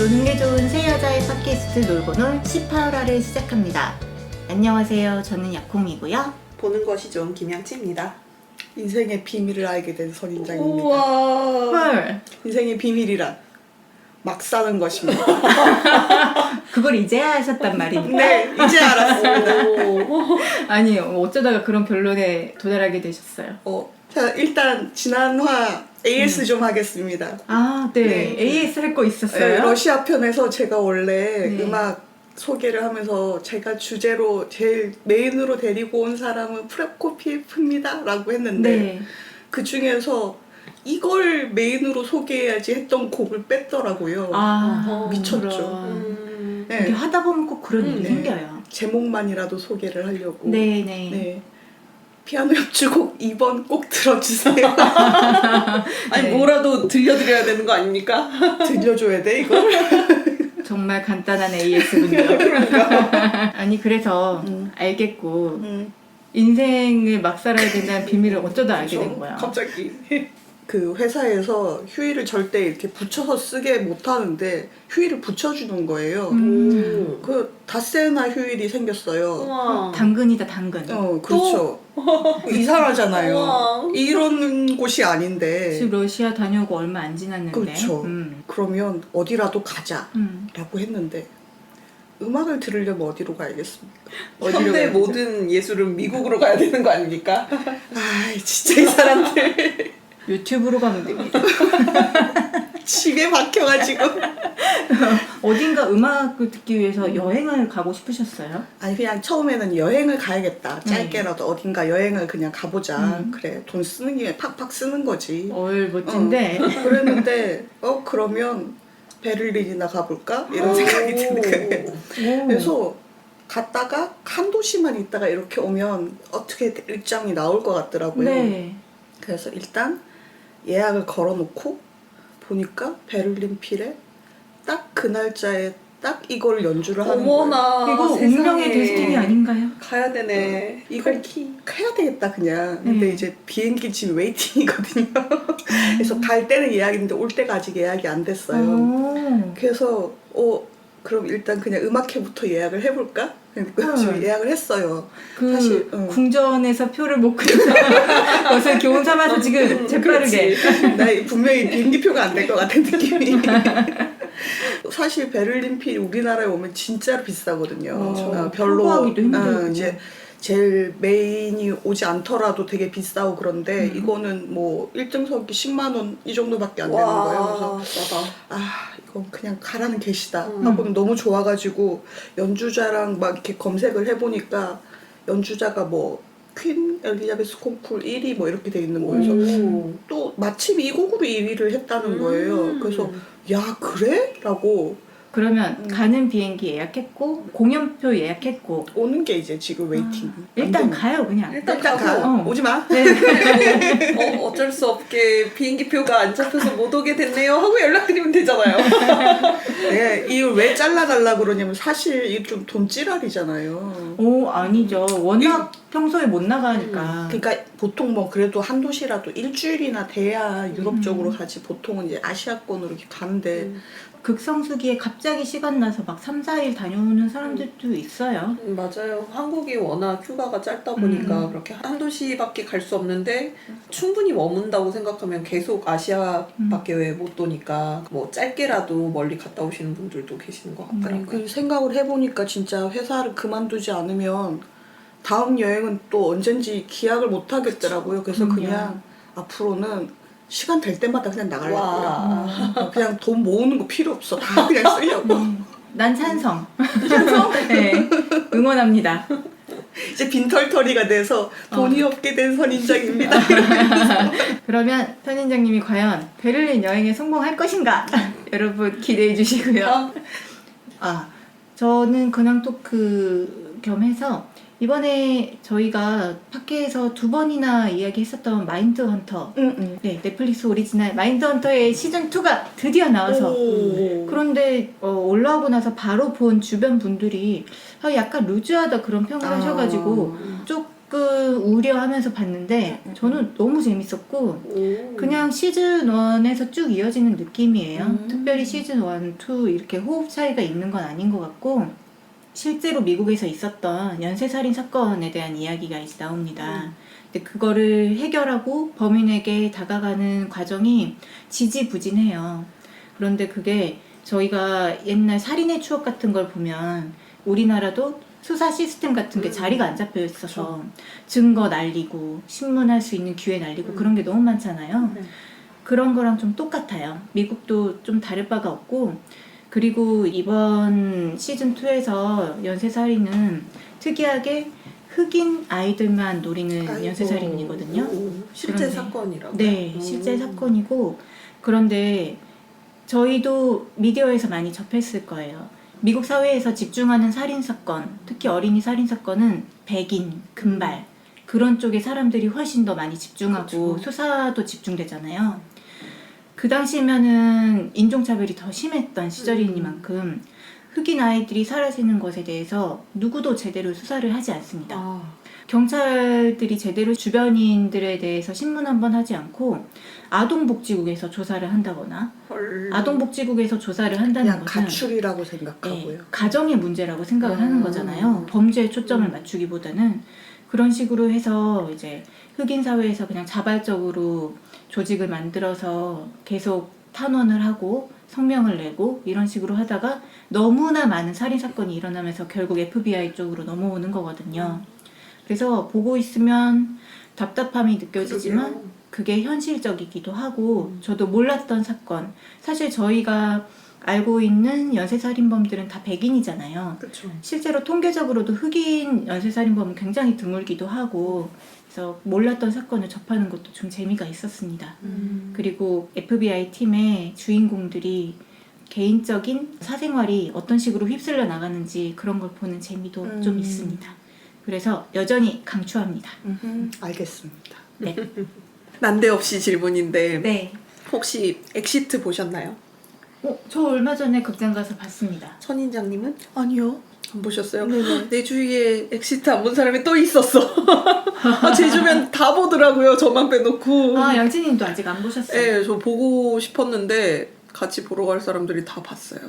노는 게 좋은 새 여자의 팟캐스트 놀고놀 18화를 시작합니다. 안녕하세요. 저는 약콩이고요. 보는 것이 좋은 김양치입니다. 인생의 비밀을 알게 된 선인장입니다. 우와. 헐. 인생의 비밀이란 막 사는 것입니다. 그걸 이제야 하셨단 말입니까? 네, 이제 알았습니다. 아니, 어쩌다가 그런 결론에 도달하게 되셨어요? 자, 일단 지난화 AS 좀 하겠습니다. 아, 네. 네. AS 할 거 있었어요? 네, 러시아 편에서 제가 원래 네. 음악 소개를 하면서 제가 주제로 제일 메인으로 데리고 온 사람은 프레코피예프입니다 라고 했는데 네. 그 중에서 이걸 메인으로 소개해야지 했던 곡을 뺐더라고요. 아, 미쳤죠. 그럼. 네. 이렇게 하다 보면 꼭 그런 일이 네. 생겨요. 제목만이라도 소개를 하려고. 네네. 네. 피아노 협주곡 2번 꼭 들어주세요. 아니 네. 뭐라도 들려드려야 되는 거 아닙니까? 들려줘야 돼 이걸? 정말 간단한 AS군요. 아니, 그래서 알겠고, 인생을 막 살아야 된다는 비밀을 어쩌다 알게 된 거야. 갑자기 그 회사에서 휴일을 절대 이렇게 붙여서 쓰게 못하는데 휴일을 붙여주는 거예요. 그 닷새나 휴일이 생겼어요. 우와. 당근이다, 당근. 그렇죠. 이상하잖아요. 우와. 이런 곳이 아닌데. 지금 러시아 다녀오고 얼마 안 지났는데. 그렇죠. 그러면 어디라도 가자라고 했는데 음악을 들으려면 어디로 가야겠습니까? 어디로 현대 가야겠죠? 모든 예술은 미국으로 가야 되는 거 아닙니까? 아, 진짜 이 사람들 유튜브로 가면 됩니다. 집에 박혀가지고. 어딘가 음악을 듣기 위해서 여행을 가고 싶으셨어요? 아니 그냥 처음에는 여행을 가야겠다. 짧게라도 어딘가 여행을 그냥 가보자. 그래, 돈 쓰는 김에 팍팍 쓰는 거지. 멋진데. 그랬는데 그러면 베를린이나 가볼까? 이런 생각이 드는 거예요. 그래서 갔다가 한 도시만 있다가 이렇게 오면 어떻게 일정이 나올 것 같더라고요. 네. 그래서 일단 예약을 걸어놓고 보니까 베를린 필에 딱 그 날짜에 딱 이걸 연주를 하는 거예요. 어머나. 이거 세상에. 운명의 데스티니 아닌가요? 가야 되네. 이걸 해야 되겠다 그냥. 근데 이제 비행기 지금 웨이팅이거든요. 그래서 갈 때는 예약인데 올 때가 아직 예약이 안 됐어요. 그래서 그럼 일단 그냥 음악회부터 예약을 해볼까? 지금 예약을 했어요. 그 사실 궁전에서 표를 못 끊는 것을 교훈 삼아서 지금 재빠르게. 나 분명히 비행기표가 안 될 것 같은 느낌이. 사실 베를린 필 우리나라에 오면 진짜로 비싸거든요. 별로 홍보하기도 힘들고. 이제 제일 메인이 오지 않더라도 되게 비싸고 그런데 이거는 뭐 1등석이 10만 원 이 정도밖에 안 되는 거예요. 그래서 이건 그냥 가라는 계시다 하고는 너무 좋아가지고 연주자랑 막 이렇게 검색을 해보니까 연주자가 뭐 퀸 엘리자베스 콩쿨 1위 뭐 이렇게 돼 있는 거예요. 그래서 또 마침 이 곡으로 1위를 했다는 거예요. 그래서 야 그래? 라고. 그러면 가는 비행기 예약했고 공연표 예약했고 오는 게 이제 지금 웨이팅. 일단 가요 그냥. 일단 일단 가. 가고. 오지 마. 네. 어쩔 수 없게 비행기 표가 안 잡혀서 못 오게 됐네요 하고 연락드리면 되잖아요. 네, 이걸 왜 잘라달라 그러냐면 사실 이게 좀 돈찌랄이잖아요. 아니죠. 워낙 평소에 못 나가니까. 그러니까 보통 뭐 그래도 한 도시라도 일주일이나 돼야 유럽 쪽으로 가지. 보통은 이제 아시아권으로 이렇게 가는데 극성수기에 갑자기 시간 나서 막 3, 4일 다녀오는 사람들도 있어요. 맞아요. 한국이 워낙 휴가가 짧다 보니까 그렇게 한 도시밖에 갈 수 없는데 충분히 머문다고 생각하면 계속 아시아밖에 못 도니까 뭐 짧게라도 멀리 갔다 오시는 분들도 계시는 것 같더라고요. 그 생각을 해보니까 진짜 회사를 그만두지 않으면 다음 여행은 또 언젠지 기약을 못 하겠더라고요. 그래서 그냥 앞으로는 시간 될 때마다 그냥 나가려고요. 그냥 돈 모으는 거 필요 없어. 다 그냥 쓰려고. 난 찬성. 찬성? 네. 응원합니다. 이제 빈털터리가 돼서 돈이 없게 된 선인장입니다. 그러면 선인장님이 과연 베를린 여행에 성공할 것인가? 여러분 기대해 주시고요. 저는 근황 토크 겸해서 이번에 저희가 팟캐에서 2번이나 이야기했었던 마인드 헌터, 네, 넷플릭스 오리지널 마인드 헌터의 시즌2가 드디어 나와서 그런데 올라오고 나서 바로 본 주변 분들이 약간 루즈하다 그런 평을 하셔가지고 조금 조금 우려하면서 봤는데 저는 너무 재밌었고 오. 그냥 시즌 1에서 쭉 이어지는 느낌이에요. 특별히 시즌 1, 2 이렇게 호흡 차이가 있는 건 아닌 것 같고 실제로 미국에서 있었던 연쇄살인 사건에 대한 이야기가 이제 나옵니다. 근데 그거를 해결하고 범인에게 다가가는 과정이 지지부진해요. 그런데 그게 저희가 옛날 살인의 추억 같은 걸 보면 우리나라도 수사 시스템 같은 게 자리가 안 잡혀 있어서 증거 날리고 신문할 수 있는 기회 날리고 그런 게 너무 많잖아요. 그런 거랑 좀 똑같아요. 미국도 좀 다를 바가 없고 그리고 이번 시즌2에서 연쇄살인은 특이하게 흑인 아이들만 노리는 아이고. 연쇄살인이거든요. 실제 그런데, 사건이라고? 네, 실제 사건이고 그런데 저희도 미디어에서 많이 접했을 거예요. 미국 사회에서 집중하는 살인사건, 특히 어린이 살인사건은 백인, 금발 그런 쪽에 사람들이 훨씬 더 많이 집중하고 그렇죠. 수사도 집중되잖아요. 그 당시면은 인종차별이 더 심했던 시절이니만큼 흑인 아이들이 사라지는 것에 대해서 누구도 제대로 수사를 하지 않습니다. 아. 경찰들이 제대로 주변인들에 대해서 신문 한번 하지 않고 아동복지국에서 조사를 한다거나 헐. 아동복지국에서 조사를 한다는 그냥 것은 가출이라고 생각하고요. 가정의 문제라고 생각을 하는 거잖아요. 범죄에 초점을 맞추기보다는 그런 식으로 해서 이제 흑인 사회에서 그냥 자발적으로 조직을 만들어서 계속 탄원을 하고 성명을 내고 이런 식으로 하다가 너무나 많은 살인사건이 일어나면서 결국 FBI 쪽으로 넘어오는 거거든요. 그래서 보고 있으면 답답함이 느껴지지만 그러게요. 그게 현실적이기도 하고 저도 몰랐던 사건 사실 저희가 알고 있는 연쇄살인범들은 다 백인이잖아요. 그쵸. 실제로 통계적으로도 흑인 연쇄살인범은 굉장히 드물기도 하고 그래서 몰랐던 사건을 접하는 것도 좀 재미가 있었습니다. 그리고 FBI 팀의 주인공들이 개인적인 사생활이 어떤 식으로 휩쓸려 나가는지 그런 걸 보는 재미도 좀 있습니다. 그래서 여전히 강추합니다. 알겠습니다. 네. 난데없이 질문인데 네. 혹시 엑시트 보셨나요? 저 얼마 전에 극장 가서 봤습니다. 선인장님은? 아니요. 안 보셨어요? 네네. 내 주위에 엑시트 안 본 사람이 또 있었어. 제 주변 다 보더라고요. 저만 빼놓고. 아, 양진님도 아직 안 보셨어요? 네, 저 보고 싶었는데 같이 보러 갈 사람들이 다 봤어요.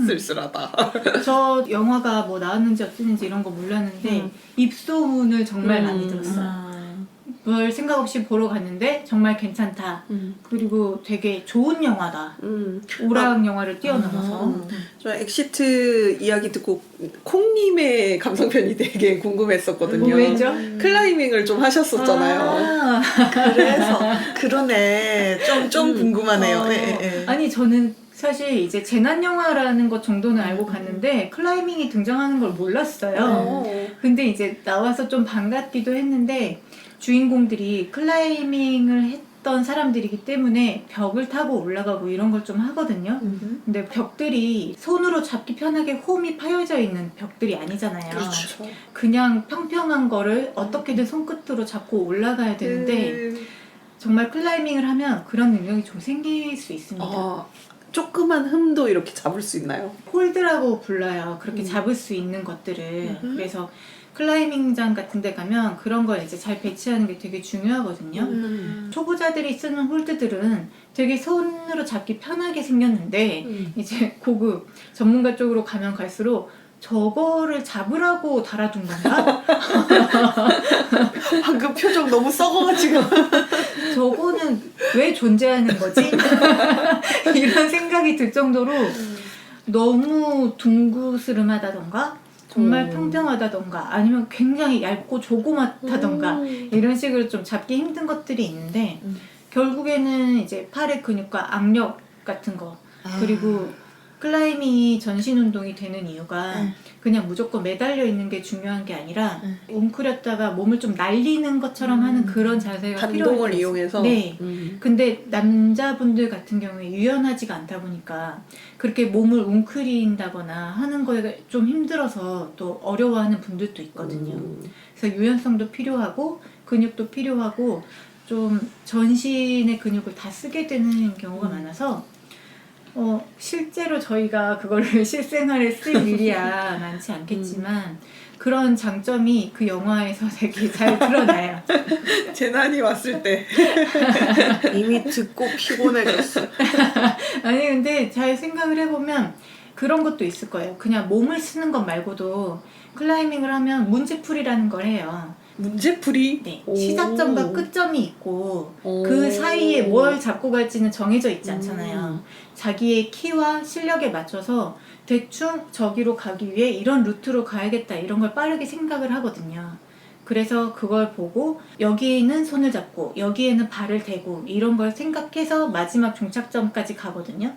쓸쓸하다. 저 영화가 뭐 나왔는지 어땠는지 이런 거 몰랐는데 입소문을 정말 많이 들었어요. 별 생각 없이 보러 갔는데 정말 괜찮다. 그리고 되게 좋은 영화다. 오락 영화를 뛰어넘어서. 저 엑시트 이야기 듣고 콩님의 감상편이 되게 궁금했었거든요. 왜죠? 클라이밍을 좀 하셨었잖아요. 아, 그래서 그러네. 좀 궁금하네요. 예, 예. 아니 저는 사실 이제 재난 영화라는 것 정도는 알고 갔는데 클라이밍이 등장하는 걸 몰랐어요. 근데 이제 나와서 좀 반갑기도 했는데 주인공들이 클라이밍을 했던 사람들이기 때문에 벽을 타고 올라가고 이런 걸 좀 하거든요. 근데 벽들이 손으로 잡기 편하게 홈이 파여져 있는 벽들이 아니잖아요. 그렇죠. 그냥 평평한 거를 어떻게든 손끝으로 잡고 올라가야 되는데 정말 클라이밍을 하면 그런 능력이 좀 생길 수 있습니다. 조그만 흠도 이렇게 잡을 수 있나요? 홀드라고 불러요. 그렇게 잡을 수 있는 것들을. 그래서 클라이밍장 같은 데 가면 그런 걸 이제 잘 배치하는 게 되게 중요하거든요. 초보자들이 쓰는 홀드들은 되게 손으로 잡기 편하게 생겼는데 이제 고급 전문가 쪽으로 가면 갈수록 저거를 잡으라고 달아둔 건가? 방금 표정 너무 썩어가지고. 저거는 왜 존재하는 거지? 이런 생각이 들 정도로 너무 둥그스름하다던가 정말 평평하다던가 아니면 굉장히 얇고 조그맣다던가 이런 식으로 좀 잡기 힘든 것들이 있는데 결국에는 이제 팔의 근육과 악력 같은 거 그리고 클라이밍이 전신 운동이 되는 이유가 그냥 무조건 매달려 있는 게 중요한 게 아니라 웅크렸다가 몸을 좀 날리는 것처럼 하는 그런 자세가 필요해요. 반동을 이용해서? 네. 근데 남자분들 같은 경우에 유연하지가 않다 보니까 그렇게 몸을 웅크린다거나 하는 거에 좀 힘들어서 또 어려워하는 분들도 있거든요. 그래서 유연성도 필요하고 근육도 필요하고 좀 전신의 근육을 다 쓰게 되는 경우가 많아서 실제로 저희가 그거를 실생활에 쓸 일이야 많지 않겠지만 그런 장점이 그 영화에서 되게 잘 드러나요. 재난이 왔을 때 이미 듣고 피곤해졌어. 아니 근데 잘 생각을 해보면 그런 것도 있을 거예요. 그냥 몸을 쓰는 것 말고도 클라이밍을 하면 문제풀이라는 걸 해요. 문제풀이. 네, 오. 시작점과 끝점이 있고 오. 그 사이에 뭘 잡고 갈지는 정해져 있지 않잖아요. 자기의 키와 실력에 맞춰서 대충 저기로 가기 위해 이런 루트로 가야겠다 이런 걸 빠르게 생각을 하거든요. 그래서 그걸 보고 여기에는 손을 잡고 여기에는 발을 대고 이런 걸 생각해서 마지막 종착점까지 가거든요.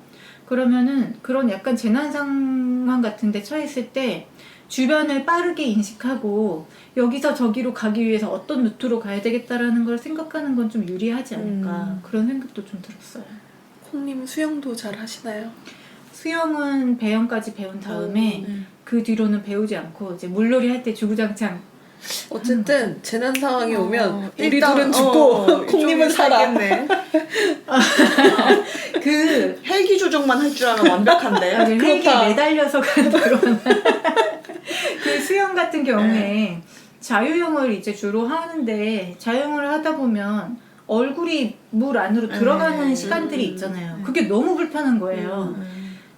그러면은 그런 약간 재난 상황 같은 데 처했을 때 주변을 빠르게 인식하고 여기서 저기로 가기 위해서 어떤 루트로 가야 되겠다라는 걸 생각하는 건 좀 유리하지 않을까 그런 생각도 좀 들었어요. 콩님 수영도 잘 하시나요? 수영은 배영까지 배운 다음에 그 뒤로는 배우지 않고 이제 물놀이 할 때 주구장창 어쨌든 재난 상황이 오면 우리 일단, 둘은 죽고 콩님은 살아. 살겠네. 그 헬기 조정만 할 줄 알면 완벽한데. 헬기에 그렇다. 매달려서 가는 그런 그 수영 같은 경우에 자유형을 이제 주로 하는데 자유형을 하다 보면 얼굴이 물 안으로 들어가는 시간들이 있잖아요. 그게 너무 불편한 거예요.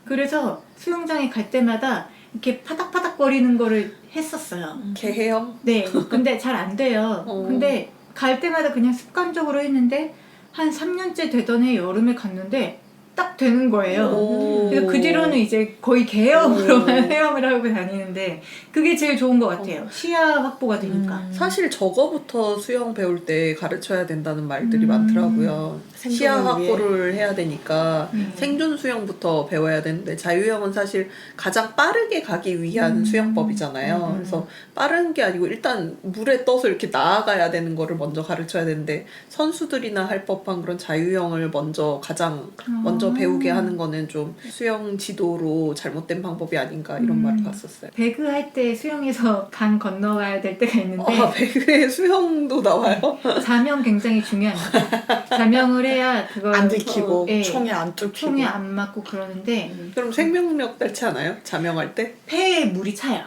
그래서 수영장에 갈 때마다 이렇게 파닥파닥거리는 거를 했었어요. 개헤엄. 네, 근데 잘 안 돼요. 근데 갈 때마다 그냥 습관적으로 했는데 한 3년째 되던 해 여름에 갔는데 딱 되는 거예요. 오. 그래서 그 뒤로는 이제 거의 개헤엄으로만 헤엄을 하고 다니는데 그게 제일 좋은 것 같아요. 시야 확보가 되니까. 사실 저거부터 수영 배울 때 가르쳐야 된다는 말들이 많더라고요. 시야 생존을 확보를 해야 되니까 생존 수영부터 배워야 되는데 자유형은 사실 가장 빠르게 가기 위한 수영법이잖아요. 그래서 빠른 게 아니고 일단 물에 떠서 이렇게 나아가야 되는 거를 먼저 가르쳐야 되는데 선수들이나 할 법한 그런 자유형을 먼저 가장 먼저 배우게 하는 거는 좀 수영 지도로 잘못된 방법이 아닌가 이런 말을 봤었어요. 배그 할 때 수영해서 강 건너가야 될 때가 있는데 아, 배그에 수영도 나와요? 자명 굉장히 중요합니다. 자명을 해야 그걸 안 들키고 예, 총에 안 뚫히고. 총에 안 맞고 그러는데 그럼 생명력 딸지 않아요? 자명할 때? 폐에 물이 차요.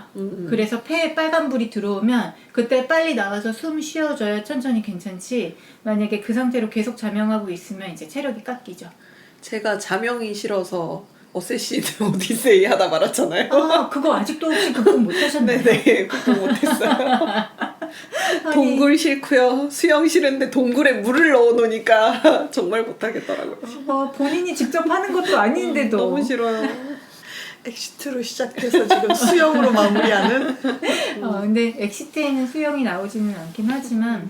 그래서 폐에 빨간불이 들어오면 그때 빨리 나와서 숨 쉬어줘야 천천히 괜찮지 만약에 그 상태로 계속 자명하고 있으면 이제 체력이 깎이죠. 제가 자명이 싫어서 어쌔신 오디세이 하다 말았잖아요. 아 그거 아직도 혹시 극복 못하셨나요? 네네, 그거 못했어요. 아니, 동굴 싫고요. 수영 싫은데 동굴에 물을 넣어놓으니까 정말 못하겠더라고요. 본인이 직접 하는 것도 아닌데도 너무 싫어요. 엑시트로 시작해서 지금 수영으로 마무리하는. 근데 엑시트에는 수영이 나오지는 않긴 하지만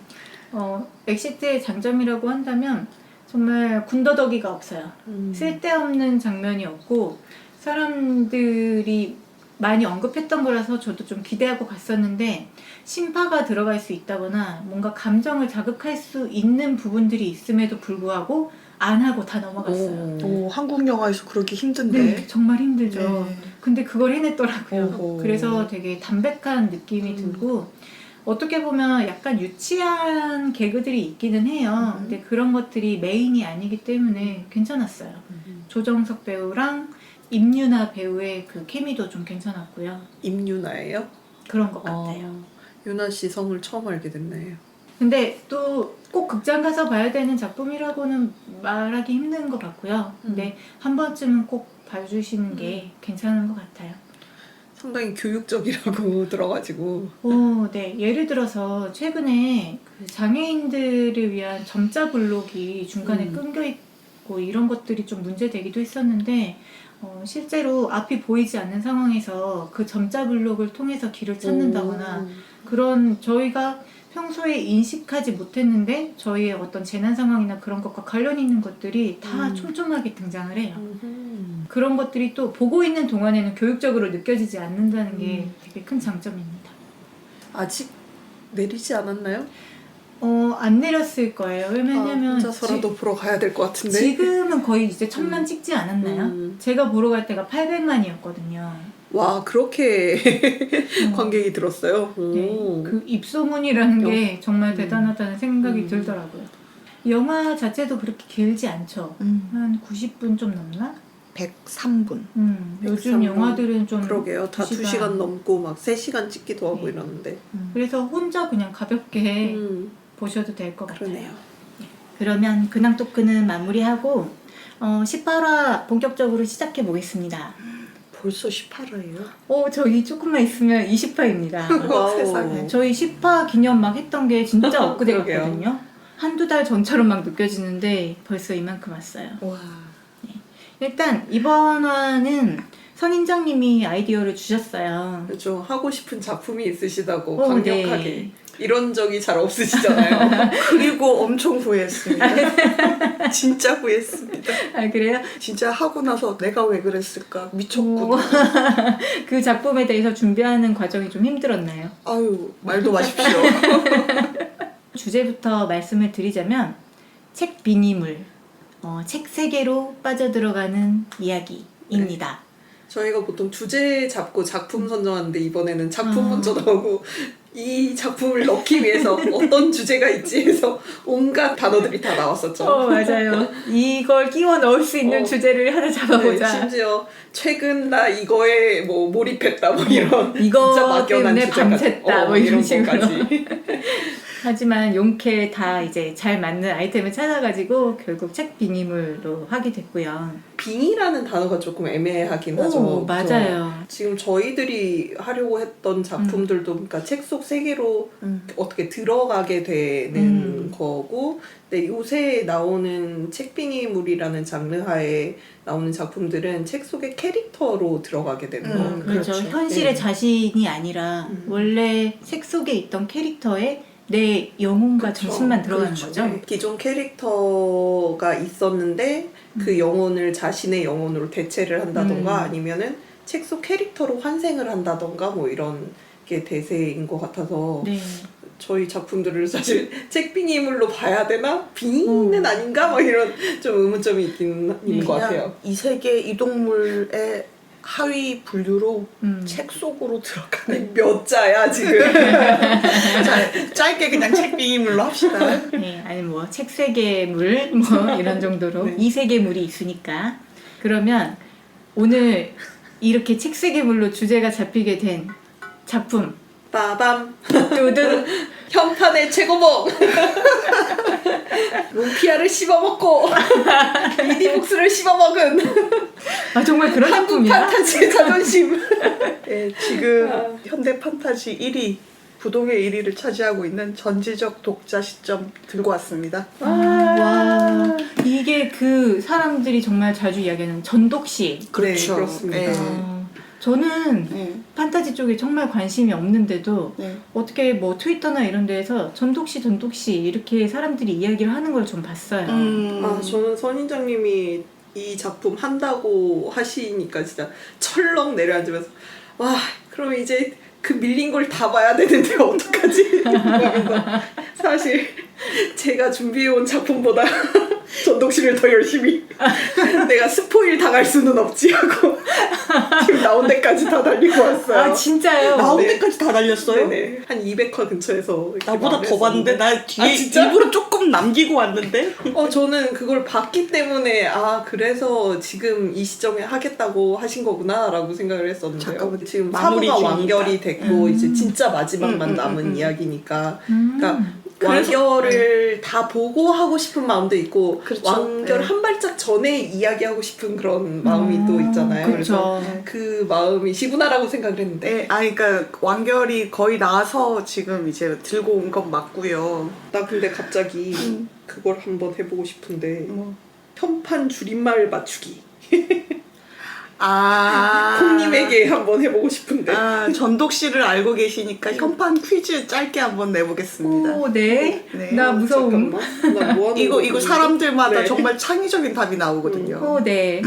엑시트의 장점이라고 한다면 정말 군더더기가 없어요. 쓸데없는 장면이 없고 사람들이 많이 언급했던 거라서 저도 좀 기대하고 갔었는데 심파가 들어갈 수 있다거나 뭔가 감정을 자극할 수 있는 부분들이 있음에도 불구하고 안 하고 다 넘어갔어요. 오, 한국 영화에서 그러기 힘든데. 네, 정말 힘들죠. 네. 근데 그걸 해냈더라고요. 오호. 그래서 되게 담백한 느낌이 들고 어떻게 보면 약간 유치한 개그들이 있기는 해요. 근데 그런 것들이 메인이 아니기 때문에 괜찮았어요. 조정석 배우랑 임유나 배우의 그 케미도 좀 괜찮았고요. 임유나예요? 그런 것 같아요. 유나 씨 성을 처음 알게 됐네요. 근데 또 꼭 극장 가서 봐야 되는 작품이라고는 말하기 힘든 것 같고요. 근데 한 번쯤은 꼭 봐주시는 게 괜찮은 것 같아요. 상당히 교육적이라고 들어가지고. 네. 예를 들어서 최근에 그 장애인들을 위한 점자 블록이 중간에 끊겨 있고 이런 것들이 좀 문제되기도 했었는데 실제로 앞이 보이지 않는 상황에서 그 점자 블록을 통해서 길을 찾는다거나 그런 저희가 평소에 인식하지 못했는데 저희의 어떤 재난 상황이나 그런 것과 관련 있는 것들이 다 촘촘하게 등장을 해요. 그런 것들이 또 보고 있는 동안에는 교육적으로 느껴지지 않는다는 게 되게 큰 장점입니다. 아직 내리지 않았나요? 안 내렸을 거예요. 왜냐면 혼자서라도 보러 가야 될 것 같은데. 지금은 거의 이제 1000만 찍지 않았나요? 제가 보러 갈 때가 800만이었거든요. 와, 그렇게 관객이 들었어요? 네, 그 입소문이라는 게 정말 대단하다는 생각이 들더라고요. 영화 자체도 그렇게 길지 않죠. 한 90분 좀 넘나? 103분. 요즘 103분. 영화들은 좀 그러게요. 다 2시간. 2시간 넘고 막 3시간 찍기도 하고 네. 이러는데. 그래서 혼자 그냥 가볍게 음, 보셔도 될 것 같아요. 그러네요. 그러면 근황 토크는 마무리하고 18화 본격적으로 시작해 보겠습니다. 벌써 18화예요? 저희 조금만 있으면 20화입니다. 와우. 세상에. 저희 10화 기념 막 했던 게 진짜 엊그제 그러게요. 같거든요. 한두 달 전처럼 막 느껴지는데 벌써 이만큼 왔어요. 와. 일단 이번 화는 선인장님이 아이디어를 주셨어요. 좀 하고 싶은 작품이 있으시다고 오, 강력하게. 네. 이런 적이 잘 없으시잖아요. 그리고 엄청 후회했습니다. 진짜 후회했습니다. 아 그래요? 진짜 하고 나서 내가 왜 그랬을까 미쳤구나. 그 작품에 대해서 준비하는 과정이 좀 힘들었나요? 아유 말도 마십시오. 주제부터 말씀을 드리자면 책 비니물, 책 세계로 빠져들어가는 이야기입니다. 저희가 보통 주제 잡고 작품 선정하는데 이번에는 작품 먼저 나오고 이 작품을 넣기 위해서 어떤 주제가 있지 해서 온갖 단어들이 다 나왔었죠. 맞아요. 이걸 끼워 넣을 수 있는 주제를 하나 네, 잡아보자. 심지어 최근 나 이거에 뭐 몰입했다 뭐 이런 이거 진짜 막연한 때문에 주제 같은 밤샜다 뭐 이런 식으로. 거까지. 하지만 용케 다 이제 잘 맞는 아이템을 찾아가지고 결국 책 비니물로 하게 됐고요. 빙이라는 단어가 조금 애매하긴 하죠. 맞아요. 지금 저희들이 하려고 했던 작품들도 그러니까 책 속 세계로 어떻게 들어가게 되는 거고, 근데 요새 나오는 책빙이물이라는 장르 하에 나오는 작품들은 책 속의 캐릭터로 들어가게 되는 거. 그렇죠. 그렇죠. 현실의 네. 자신이 아니라 원래 책 속에 있던 캐릭터에 내 영혼과 그렇죠. 정신만 들어가는 그렇죠. 거죠. 네. 기존 캐릭터가 있었는데 그 영혼을 자신의 영혼으로 대체를 한다던가 아니면은 책 속 캐릭터로 환생을 한다던가 뭐 이런 게 대세인 것 같아서 네. 저희 작품들을 사실 책빙이물로 봐야 되나? 빙의는 아닌가? 뭐 이런 좀 의문점이 있는 것 같아요. 이 세계 이동물의 하위 분류로 음. 책 속으로 들어가는 몇 자야 지금? 짧게 그냥 책빙이물로 합시다. 네, 아니 뭐 책 세계물 뭐 이런 정도로 네. 이 세계물이 있으니까. 그러면 오늘 이렇게 책 세계물로 주제가 잡히게 된 작품 빠밤 두둔 현판의 최고봉 루피아를 씹어먹고 미니북스를 씹어먹은 아 정말 그런 한국 작품이야? 판타지의 자존심. 네, 지금 현대 판타지 1위 부동의 1위를 차지하고 있는 전지적 독자 시점 들고 왔습니다. 와 이게 그 사람들이 정말 자주 이야기하는 전독시. 그렇죠. 네, 그렇습니다. 네. 저는 네. 판타지 쪽에 정말 관심이 없는데도 네. 어떻게 뭐 트위터나 이런 데에서 전독시 이렇게 사람들이 이야기를 하는 걸 좀 봤어요. 아 저는 선인장님이 이 작품 한다고 하시니까 진짜 철렁 내려앉으면서 와 그럼 이제 그 밀린 걸 다 봐야 되는데 어떡하지? 이러면서 사실 제가 준비해온 작품보다 전독시를 더 열심히 내가 스포일 당할 수는 없지 하고 지금 나온 데까지 다 달리고 왔어요. 아 진짜요? 나온 네. 데까지 다 달렸어요? 네네. 한 200화 근처에서 이렇게 나보다 더 봤는데 나 뒤에 아, 진짜? 일부러 조금 남기고 왔는데. 저는 그걸 봤기 때문에 그래서 지금 이 시점에 하겠다고 하신 거구나라고 생각을 했었는데요. 잠깐만, 지금 마무리 사부가 중이니까. 완결이 됐고 이제 진짜 마지막만 남은 이야기니까 그러니까 그래서- 완결을 다 보고 하고 싶은 마음도 있고 그렇죠. 완결 네. 한 발짝 전에 이야기하고 싶은 그런 마음이 또 있잖아요. 그렇죠. 그래서 그 마음이 시구나라고 생각을 했는데 네, 그러니까 완결이 거의 나서 지금 이제 들고 온 건 맞고요. 나 근데 갑자기 그걸 한번 해보고 싶은데 뭐. 현판 줄임말 맞추기 콩님에게 한번 해보고 싶은데 전독 씨를 알고 계시니까 현판 퀴즈 짧게 한번 내보겠습니다. 오, 네. 네. 나 무서움. 잠깐만. 나 뭐 하는 이거 거지? 사람들마다 네. 정말 창의적인 답이 나오거든요. 오, 네.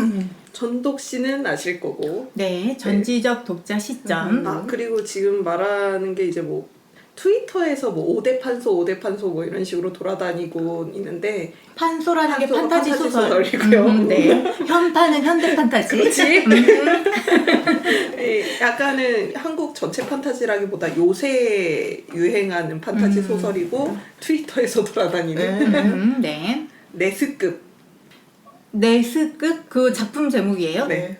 전독 씨는 아실 거고 네, 전지적 독자 시점. 그리고 지금 말하는 게 이제 뭐 트위터에서 뭐 5대 판소 뭐 이런 식으로 돌아다니고 있는데 판소라는 게 판소가 판타지 판타지 소설. 소설이고요. 네. 현판은 현대 판타지. 그렇지. 네, 약간은 한국 전체 판타지라기보다 요새 유행하는 판타지 소설이고 트위터에서 돌아다니는 네. 네스급 네스급 그 작품 제목이에요? 네.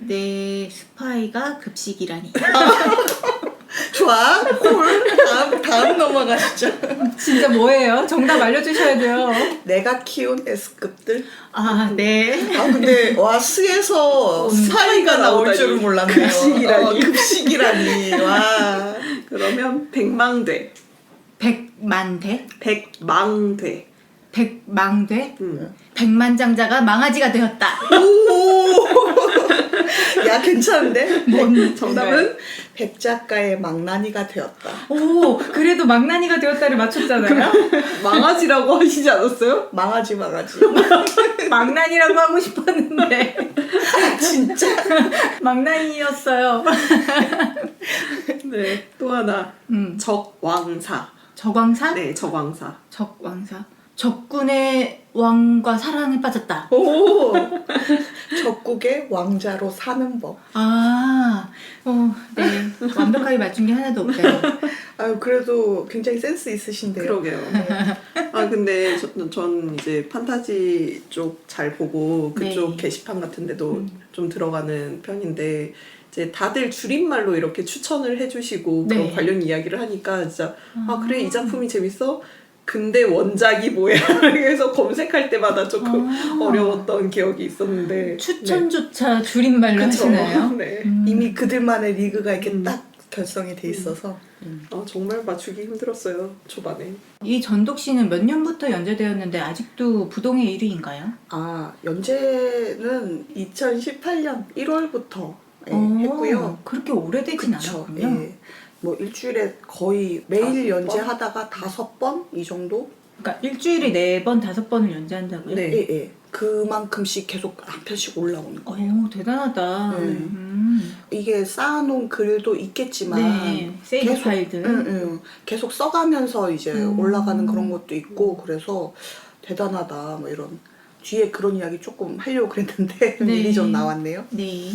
내 스파이가 급식이라니. 좋아. 콜. 다음 넘어가시죠. 진짜 뭐예요? 정답 알려주셔야 돼요. 내가 키운 S급들. 아, 네. 아 근데 와 스에서 스파이가 나올 나오다니. 줄은 몰랐네요. 급식이라니. 급식이라니. 와. 그러면 백망돼. 백만대? 백망돼. 백망대? 백만장자가 망아지가 되었다. 오. 야 괜찮은데? 뭔 정답은 백작가의 망나니가 되었다. 오, 그래도 망나니가 되었다를 맞췄잖아요. 망아지라고 하시지 않았어요? 망아지. 망나니라고 하고 싶었는데 진짜. 망나니였어요. 네. 또 하나. 적왕사. 적왕사? 네, 적왕사. 적왕사. 적군의 왕과 사랑에 빠졌다. 오. 적국의 왕자로 사는 법. 아, 네. 완벽하게 맞춘 게 하나도 없어요. 아유 그래도 굉장히 센스 있으신데요. 그러게요. 아 근데 전 이제 판타지 쪽 잘 보고 그쪽 네. 게시판 같은 데도 좀 들어가는 편인데 이제 다들 줄임말로 이렇게 추천을 해주시고 네. 그런 관련 이야기를 하니까 진짜 아 그래 이 작품이 재밌어? 근데 원작이 뭐야? 그래서 검색할 때마다 조금 어려웠던 기억이 있었는데 추천조차 줄임말로 네. 그쵸? 하시나요? 네. 이미 그들만의 리그가 이렇게 딱 결성이 돼 있어서. 아 정말 맞추기 힘들었어요 초반에. 이 전독시는 몇 년부터 연재되었는데 아직도 부동의 1위인가요? 아 연재는 2018년 1월부터 했고요. 그렇게 오래되진 그쵸. 않았군요. 예. 뭐 일주일에 거의 매일 5번? 연재하다가 5번 이 정도? 그러니까 일주일에 4번, 5번을 연재한다고요? 네. 예, 예. 그만큼씩 계속 한 편씩 올라오는 거예요. 오, 대단하다. 네. 이게 쌓아놓은 글도 있겠지만 네, 세이브 계속, 파일들. 계속 써가면서 이제 올라가는 그런 것도 있고 그래서 대단하다 뭐 이런 뒤에 그런 이야기 조금 하려고 그랬는데 네. 미리 좀 나왔네요. 네.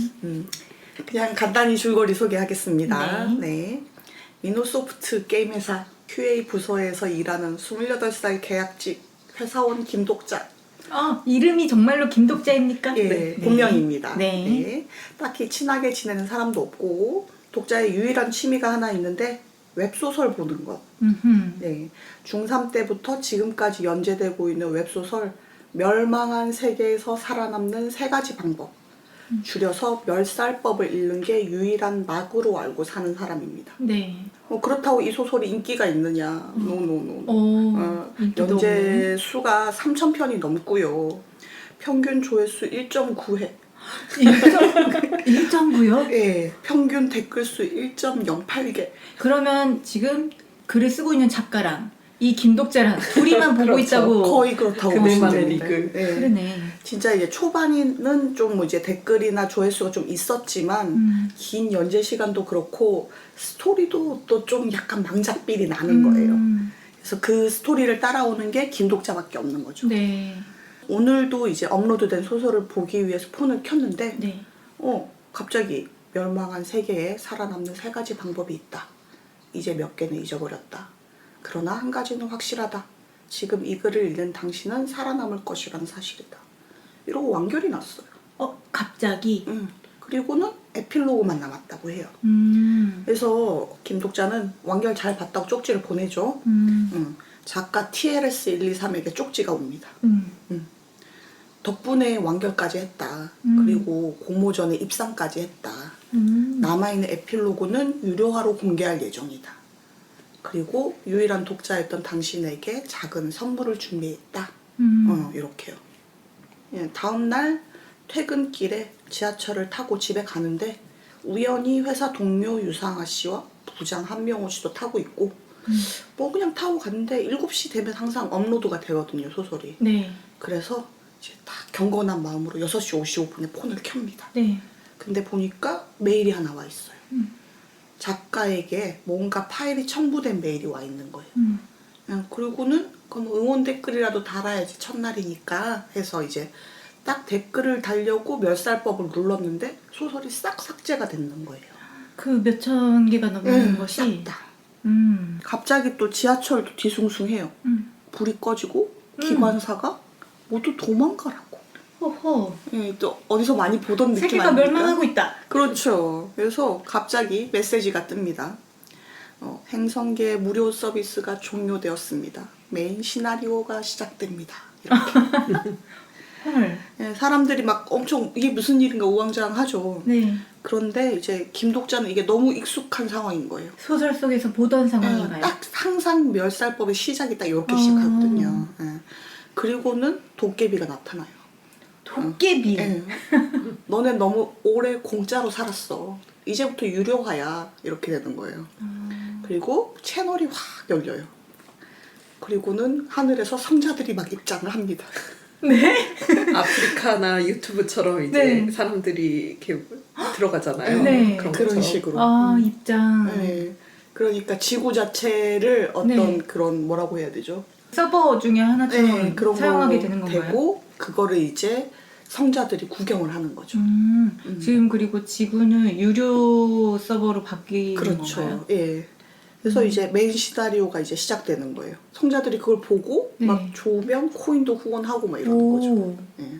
그냥 간단히 줄거리 소개하겠습니다. 네. 네. 미노소프트 게임 회사 QA 부서에서 일하는 28살 계약직 회사원 김독자. 이름이 정말로 김독자입니까? 예, 네. 본명입니다. 네. 네. 딱히 친하게 지내는 사람도 없고 독자의 유일한 취미가 하나 있는데 웹소설 보는 것. 네. 중3 때부터 지금까지 연재되고 있는 웹소설 멸망한 세계에서 살아남는 3가지 방법. 줄여서 멸살법을 읽는 게 유일한 낙으로 알고 사는 사람입니다. 네. 그렇다고 이 소설이 인기가 있느냐? 노노노. 인기도 연재 수가 3,000편이 넘고요. 평균 조회수 1.9회. 1.9요? 예, 평균 댓글 수 1.08개. 그러면 지금 글을 쓰고 있는 작가랑 이 김독자랑 둘이만 보고 그렇죠. 있다고. 거의 그렇다고 보시면 그들만의 됩니다. 리그. 예. 그러네. 진짜 이제 초반에는 좀 뭐 이제 댓글이나 조회수가 좀 있었지만 긴 연재 시간도 그렇고 스토리도 또 좀 약간 망작빌이 나는 거예요. 그래서 그 스토리를 따라오는 게 김독자밖에 없는 거죠. 네. 오늘도 이제 업로드된 소설을 보기 위해서 폰을 켰는데 네. 갑자기 멸망한 세계에 살아남는 3가지 방법이 있다. 이제 몇 개는 잊어버렸다. 그러나 한 가지는 확실하다. 지금 이 글을 읽는 당신은 살아남을 것이라는 사실이다. 이러고 완결이 났어요. 갑자기. 그리고는 에필로그만 남았다고 해요. 그래서 김독자는 완결 잘 봤다고 쪽지를 보내죠. 작가 TLS123에게 쪽지가 옵니다. 덕분에 완결까지 했다. 그리고 공모전에 입상까지 했다. 남아있는 에필로그는 유료화로 공개할 예정이다. 그리고 유일한 독자였던 당신에게 작은 선물을 준비했다. 이렇게요. 예, 다음날 퇴근길에 지하철을 타고 집에 가는데 우연히 회사 동료 유상아 씨와 부장 한명호 씨도 타고 있고 뭐 그냥 타고 갔는데 7시 되면 항상 업로드가 되거든요, 소설이. 네. 그래서 이제 딱 경건한 마음으로 6시 55분에 폰을 켭니다. 네. 근데 보니까 메일이 하나 와 있어요. 작가에게 뭔가 파일이 첨부된 메일이 와 있는 거예요. 그리고는 그럼 응원 댓글이라도 달아야지 첫날이니까 해서 이제 딱 댓글을 달려고 멸살법을 눌렀는데 소설이 싹 삭제가 됐는 거예요. 그 몇천 개가 넘는 것이. 싹 다. 음. 갑자기 또 지하철도 뒤숭숭해요. 불이 꺼지고 기관사가 모두 도망가라고. 호호. 예, 또 어디서 많이 보던 느낌 세계가 아닙니까? 멸망하고 있다. 그렇죠. 그래서 갑자기 메시지가 뜹니다. 행성계 무료 서비스가 종료되었습니다. 메인 시나리오가 시작됩니다. 이렇게. 헐. 예, 사람들이 막 엄청 이게 무슨 일인가 우왕좌왕하죠. 네. 그런데 이제 김독자는 이게 너무 익숙한 상황인 거예요. 소설 속에서 보던 상황인가요? 예, 딱 항상 멸살법의 시작이 딱 이렇게 어. 시작하거든요. 예. 그리고는 도깨비가 나타나요. 도깨비. 예. 너네 너무 오래 공짜로 살았어. 이제부터 유료화야. 이렇게 되는 거예요. 그리고 채널이 확 열려요. 그리고는 하늘에서 성자들이 막 입장을 합니다. 네? 아프리카나 유튜브처럼 이제 네. 사람들이 이렇게 들어가잖아요. 네. 그런 그런 것처럼. 식으로. 아, 입장. 네. 그러니까 지구 자체를 어떤 네. 그런 뭐라고 해야 되죠? 서버 중에 하나처럼 네, 그런 사용하게 거 되는 건가요? 되고 그거를 이제 성자들이 구경을 하는 거죠. 지금 그리고 지구는 유료 서버로 바뀌는 그렇죠. 건가요? 예. 그래서 이제 메인 시나리오가 이제 시작되는 거예요. 성자들이 그걸 보고 네. 막 좋으면 코인도 후원하고 막 이러는 거죠. 오. 예.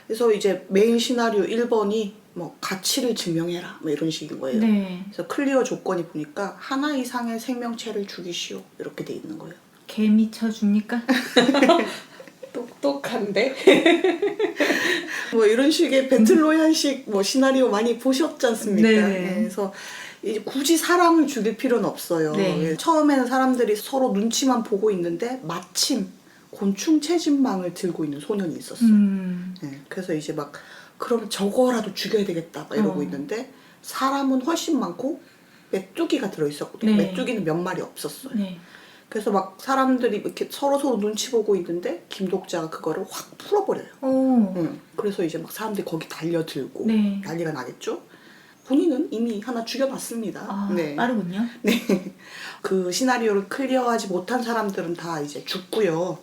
그래서 이제 메인 시나리오 1번이 뭐 가치를 증명해라 뭐 이런 식인 거예요. 네. 그래서 클리어 조건이 보니까 하나 이상의 생명체를 죽이시오 이렇게 돼 있는 거예요. 개미 쳐줍니까? 똑똑한데? 뭐 이런 식의 배틀로얄식 뭐 시나리오 많이 보셨지 않습니까? 네. 예, 그래서 이제 굳이 사람을 죽일 필요는 없어요. 네. 예, 처음에는 사람들이 서로 눈치만 보고 있는데 마침 곤충 채집망을 들고 있는 소년이 있었어요. 예, 그래서 이제 막 그러면 저거라도 죽여야 되겠다 막 이러고 있는데 사람은 훨씬 많고 메뚜기가 들어있었거든요. 네. 메뚜기는 몇 마리 없었어요. 네. 그래서 막 사람들이 이렇게 서로 눈치 보고 있는데 김독자가 그거를 확 풀어버려요. 오. 응. 그래서 이제 막 사람들이 거기 달려들고 네. 난리가 나겠죠. 본인은 이미 하나 죽여놨습니다. 아, 네. 빠르군요. 네. 그 시나리오를 클리어하지 못한 사람들은 다 이제 죽고요.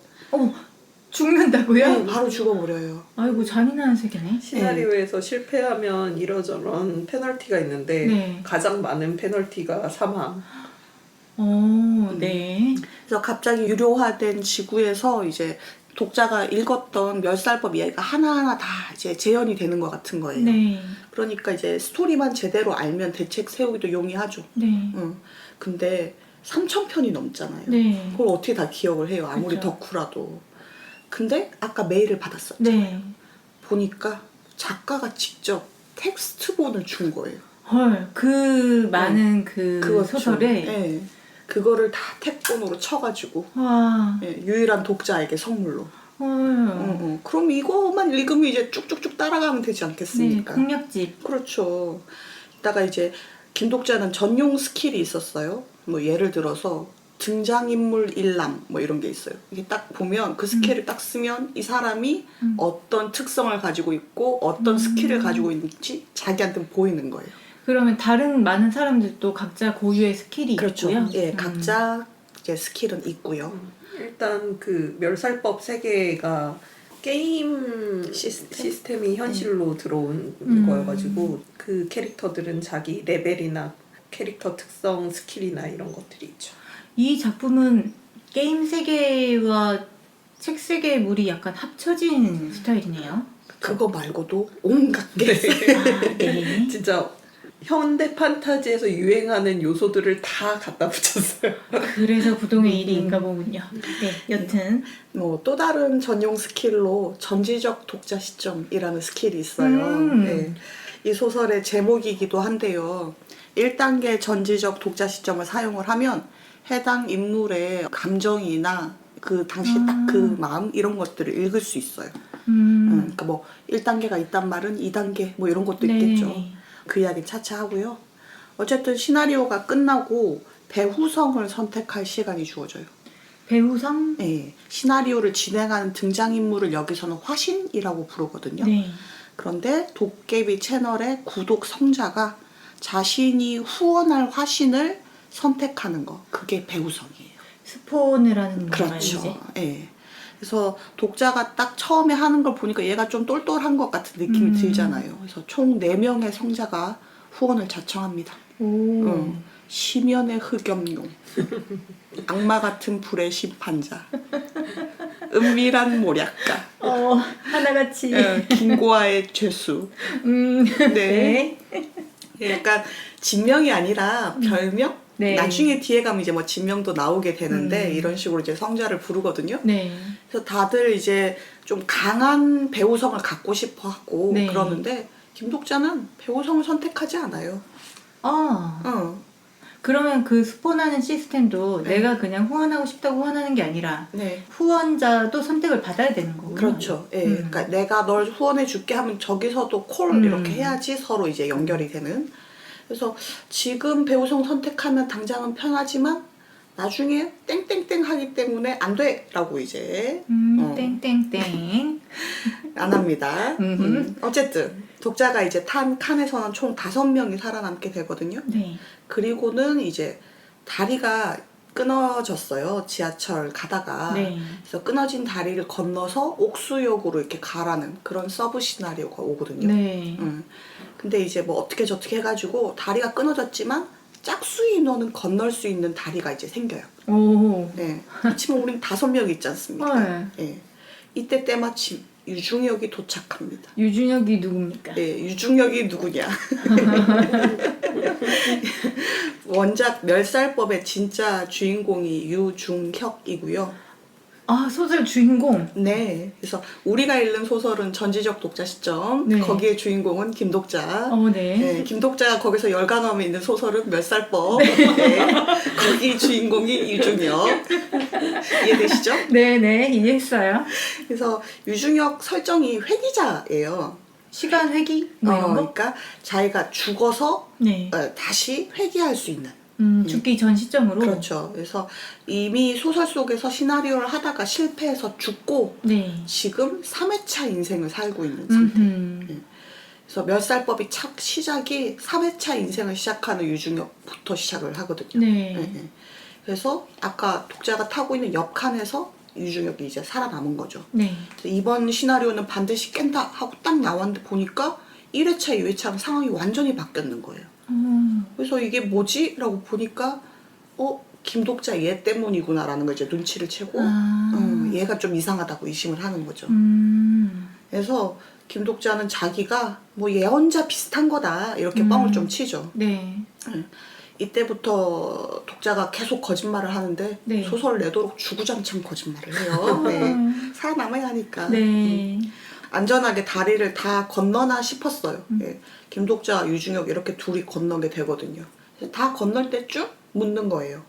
죽는다고요? 네, 바로 죽어버려요. 아이고, 잔인한 세계네. 시나리오에서 실패하면 이러저런 페널티가 있는데 네. 가장 많은 페널티가 사망. 네. 그래서 갑자기 유료화된 지구에서 이제 독자가 읽었던 멸살법 이야기가 하나하나 다 이제 재현이 되는 것 같은 거예요. 네. 그러니까 이제 스토리만 제대로 알면 대책 세우기도 용이하죠. 네. 응. 근데 3,000편이 넘잖아요. 네. 그걸 어떻게 다 기억을 해요. 아무리 그쵸. 덕후라도. 근데 아까 메일을 받았었죠. 네. 보니까 작가가 직접 텍스트본을 준 거예요. 헐, 그 많은 그 그렇죠. 소설에. 네. 그거를 다 택본으로 쳐가지고 와. 유일한 독자에게 선물로. 헐. 그럼 이거만 읽으면 이제 쭉쭉쭉 따라가면 되지 네, 않겠습니까? 공략집. 그렇죠. 이따가 이제 김독자는 전용 스킬이 있었어요. 뭐 예를 들어서 등장인물 일람 뭐 이런 게 있어요. 이게 딱 보면 그 스킬을 딱 쓰면 이 사람이 어떤 특성을 가지고 있고 어떤 스킬을 가지고 있는지 자기한테 보이는 거예요. 그러면 다른 많은 사람들도 각자 고유의 스킬이 그렇죠. 있고요. 예, 각자 이제 스킬은 있고요. 일단 그 멸살법 세계가 게임 시스템이 현실로 들어온 거여가지고 그 캐릭터들은 자기 레벨이나 캐릭터 특성, 스킬이나 이런 것들이 있죠. 이 작품은 게임 세계와 책 세계물이 약간 합쳐진 스타일이네요. 그거 말고도 온갖 게 아, 네. 진짜 현대 판타지에서 유행하는 요소들을 다 갖다 붙였어요. 그래서 부동의 1위인가 보군요. 네, 여튼. 뭐 또 다른 전용 스킬로 전지적 독자 시점이라는 스킬이 있어요. 네. 이 소설의 제목이기도 한데요. 1단계 전지적 독자 시점을 사용을 하면 해당 인물의 감정이나 그 당시 딱 그 마음 이런 것들을 읽을 수 있어요. 그러니까 뭐 1단계가 있단 말은 2단계 뭐 이런 것도 네. 있겠죠. 그 이야기 차차 하고요. 어쨌든 시나리오가 끝나고 배후성을 선택할 시간이 주어져요. 배우성? 네. 시나리오를 진행하는 등장인물을 여기서는 화신이라고 부르거든요. 네. 그런데 도깨비 채널의 구독 성자가 자신이 후원할 화신을 선택하는 거. 그게 배후성이에요. 스폰을 하는 건가요, 그렇죠. 이제? 예. 그래서 독자가 딱 처음에 하는 걸 보니까 얘가 좀 똘똘한 것 같은 느낌이 들잖아요. 그래서 총 4명의 성자가 후원을 자청합니다. 오. 심연의 흑염룡, 악마 같은 불의 심판자, 은밀한 모략가. 하나같이. 김고아의 죄수. 네. 네. 약간 진명이 아니라 별명? 네. 나중에 뒤에 가면 이제 뭐 진명도 나오게 되는데 이런 식으로 이제 성자를 부르거든요. 네. 그래서 다들 이제 좀 강한 배우성을 갖고 싶어 하고 네. 그러는데 김독자는 배우성을 선택하지 않아요. 그러면 그 스폰하는 시스템도 네. 내가 그냥 후원하고 싶다고 후원하는 게 아니라 네. 후원자도 선택을 받아야 되는 거군요. 그렇죠. 예. 그러니까 내가 널 후원해 줄게 하면 저기서도 콜 이렇게 해야지 서로 이제 연결이 되는. 그래서 지금 배우성 선택하면 당장은 편하지만 나중에 땡땡땡 하기 때문에 안 돼라고 이제 땡땡땡. 안 합니다. 어쨌든 독자가 이제 탄 칸에서는 총 5명이 살아남게 되거든요. 네. 그리고는 이제 다리가 끊어졌어요. 지하철 가다가. 네. 그래서 끊어진 다리를 건너서 옥수역으로 이렇게 가라는 그런 서브 시나리오가 오거든요. 네. 근데 이제 뭐 어떻게 저떻게 해가지고 다리가 끊어졌지만 짝수 인원은 건널 수 있는 다리가 이제 생겨요. 오. 네. 그렇지만 우린 5명 있지 않습니까? 네. 예. 이때 때마침 유중혁이 도착합니다. 유준혁이 누굽니까? 네, 유중혁이 누구냐? 원작 멸살법의 진짜 주인공이 유중혁이고요. 소설 주인공. 네, 그래서 우리가 읽는 소설은 전지적 독자 시점. 네. 거기에 주인공은 김독자. 네. 네, 김독자가 거기서 열간음에 있는 소설은 멸살법. 네. 거기 주인공이 유중혁. 이해되시죠? 네네, 이해했어요. 그래서 유중혁 설정이 회귀자예요. 시간 회귀? 뭐 이런 거? 그러니까 자기가 죽어서 네. 다시 회귀할 수 있는. 죽기 전 시점으로? 그렇죠. 그래서 이미 소설 속에서 시나리오를 하다가 실패해서 죽고 네. 지금 3회차 인생을 살고 있는 상태. 그래서 멸살법이 착 시작이 3회차 인생을 시작하는 유중혁부터 시작을 하거든요. 네. 네. 그래서 아까 독자가 타고 있는 옆 칸에서 유중혁이 이제 살아남은 거죠. 네. 이번 시나리오는 반드시 깬다 하고 딱 나왔는데 보니까 1회차, 2회차랑 상황이 완전히 바뀌었는 거예요. 그래서 이게 뭐지? 라고 보니까 김독자 얘 때문이구나 라는 걸 이제 눈치를 채고 얘가 좀 이상하다고 의심을 하는 거죠. 그래서 김독자는 자기가 뭐 예언자 비슷한 거다 이렇게 뻥을 좀 치죠. 네. 이때부터 독자가 계속 거짓말을 하는데 네. 소설을 내도록 주구장창 거짓말을 해요. 네. 살아남아야 하니까. 네. 안전하게 다리를 다 건너나 싶었어요. 예. 김독자, 유중혁 이렇게 둘이 건너게 되거든요. 다 건널 때쯤 묻는 거예요.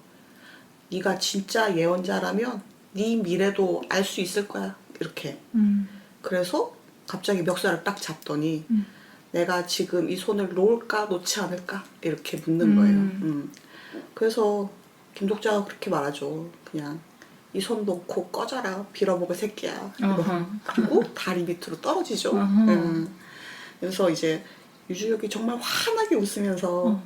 네가 진짜 예언자라면 네 미래도 알 수 있을 거야. 이렇게. 그래서 갑자기 멱살을 딱 잡더니 내가 지금 이 손을 놓을까 놓지 않을까 이렇게 묻는 거예요. 그래서 김독자가 그렇게 말하죠. 그냥 이 손 놓고 꺼져라 빌어먹을 새끼야. 그리고 다리 밑으로 떨어지죠. 그래서 이제 유중혁이 정말 환하게 웃으면서